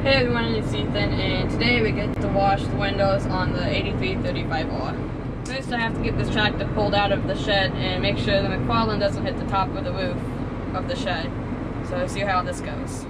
Hey everyone, it's Ethan, and today we get to wash the windows on the 8335R. First I have to get this tractor pulled out of the shed and make sure the McFarland doesn't hit the top of the roof of the shed. So see how this goes.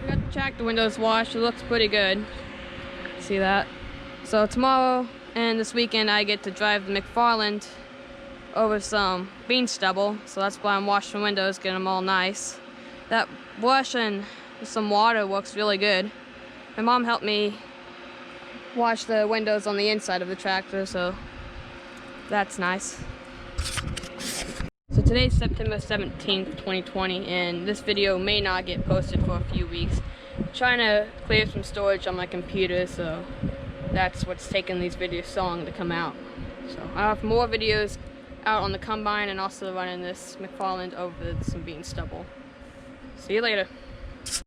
We got the tractor windows washed. It looks pretty good. See that? So tomorrow and this weekend I get to drive the McFarland over some bean stubble. So that's why I'm washing the windows, getting them all nice. That washing with some water works really good. My mom helped me wash the windows on the inside of the tractor, so that's nice. So today's September 17th, 2020, and this video may not get posted for a few weeks. I'm trying to clear some storage on my computer, so that's what's taking these videos so long to come out. So I have more videos out on the combine and also running this McFarland over some bean stubble. See you later.